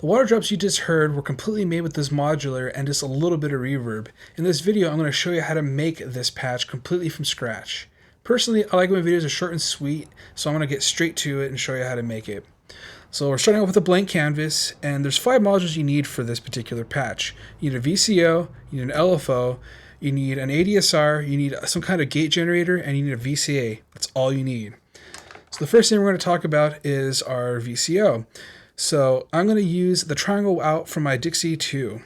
water drops you just heard were completely made with this modular and just a little bit of reverb. In this video, I'm going to show you how to make this patch completely from scratch. Personally, I like when videos are short and sweet, so I'm going to get straight to it and show you how to make it. So we're starting off with a blank canvas, and there's 5 modules you need for this particular patch. You need a VCO, you need an LFO, you need an ADSR, you need some kind of gate generator, and you need a VCA. That's all you need. So the first thing we're going to talk about is our VCO. So I'm going to use the triangle out from my Dixie 2.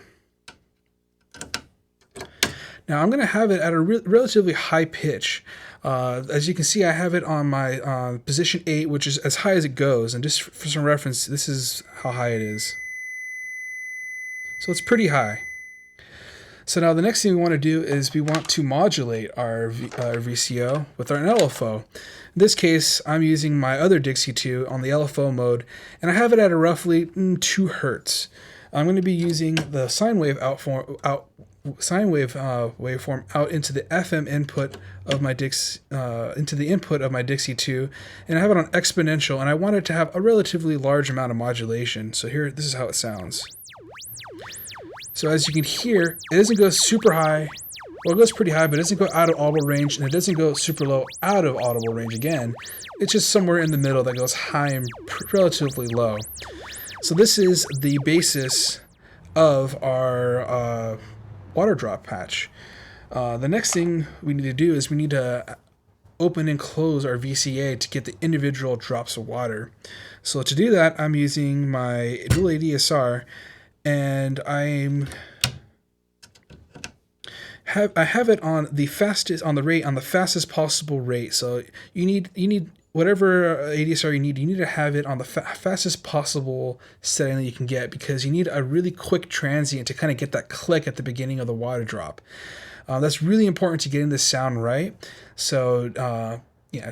Now I'm going to have it at a relatively high pitch. As you can see, I have it on my position 8, which is as high as it goes. And just for some reference, this is how high it is. So it's pretty high. So now the next thing we want to do is we want to modulate our VCO with our LFO. In this case, I'm using my other Dixie 2 on the LFO mode, and I have it at a roughly 2 Hertz. I'm going to be using the sine wave waveform out into the FM input of my input of my Dixie 2, and I have it on exponential, and I want it to have a relatively large amount of modulation. So here, this is how it sounds. So as you can hear, it doesn't go super high. Well, it goes pretty high, but it doesn't go out of audible range, and it doesn't go super low out of audible range again. It's just somewhere in the middle that goes high and relatively low. So this is the basis of our water drop patch. The next thing we need to do is we need to open and close our VCA to get the individual drops of water. So to do that, I'm using my dual ADSR, and I have it on the fastest possible rate. So you need whatever ADSR you need to have it on the fastest possible setting that you can get, because you need a really quick transient to kind of get that click at the beginning of the water drop. That's really important to getting this sound right. So yeah,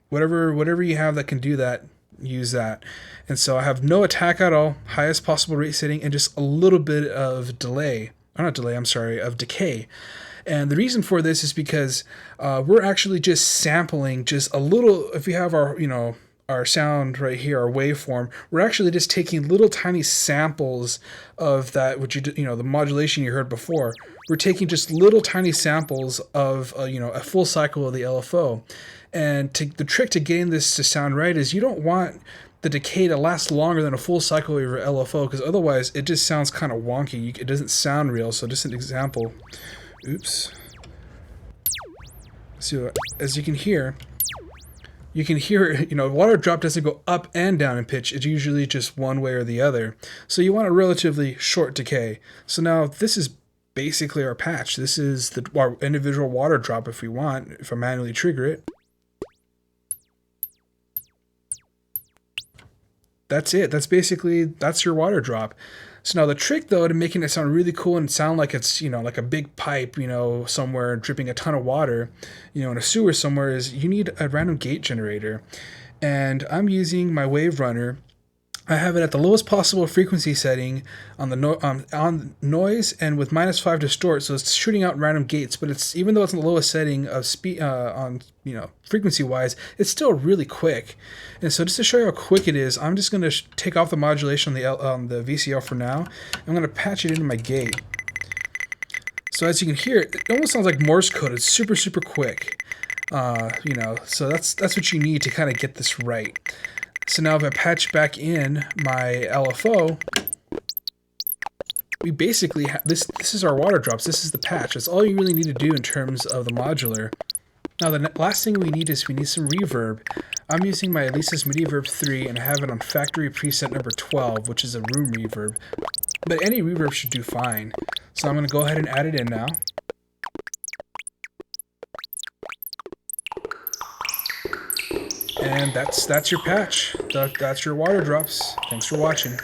whatever you have that can do that, use that. And so I have no attack at all, highest possible rate setting, and just a little bit of decay. And the reason for this is because we're actually just sampling just a little. If we have our sound right here, our waveform, we're actually just taking little tiny samples of that, which the modulation you heard before. We're taking just little tiny samples of a full cycle of the LFO. And the trick to getting this to sound right is you don't want the decay to last longer than a full cycle of your LFO, because otherwise it just sounds kind of wonky. It doesn't sound real. So just an example. Oops. So as you can hear, water drop doesn't go up and down in pitch. It's usually just one way or the other. So you want a relatively short decay. So now this is basically our patch. This is our individual water drop if I manually trigger it. That's it. That's your water drop. So now the trick, though, to making it sound really cool and sound like it's, like a big pipe, somewhere dripping a ton of water, in a sewer somewhere, is you need a random gate generator. And I'm using my wave runner. I have it at the lowest possible frequency setting on the on noise and with -5 distort, so it's shooting out random gates. But it's, even though it's in the lowest setting of speed on frequency wise, it's still really quick. And so just to show you how quick it is, I'm just going to take off the modulation on the VCO for now. I'm going to patch it into my gate. So as you can hear, it almost sounds like Morse code. It's super quick. So that's what you need to kind of get this right. So now if I patch back in my LFO, we basically have this is our water drops. This is the patch. That's all you really need to do in terms of the modular. Now the last thing we need some reverb. I'm using my Alesis MIDIverb 3, and I have it on factory preset number 12, which is a room reverb. But any reverb should do fine. So I'm going to go ahead and add it in now. And that's your patch. That's your water drops. Thanks for watching.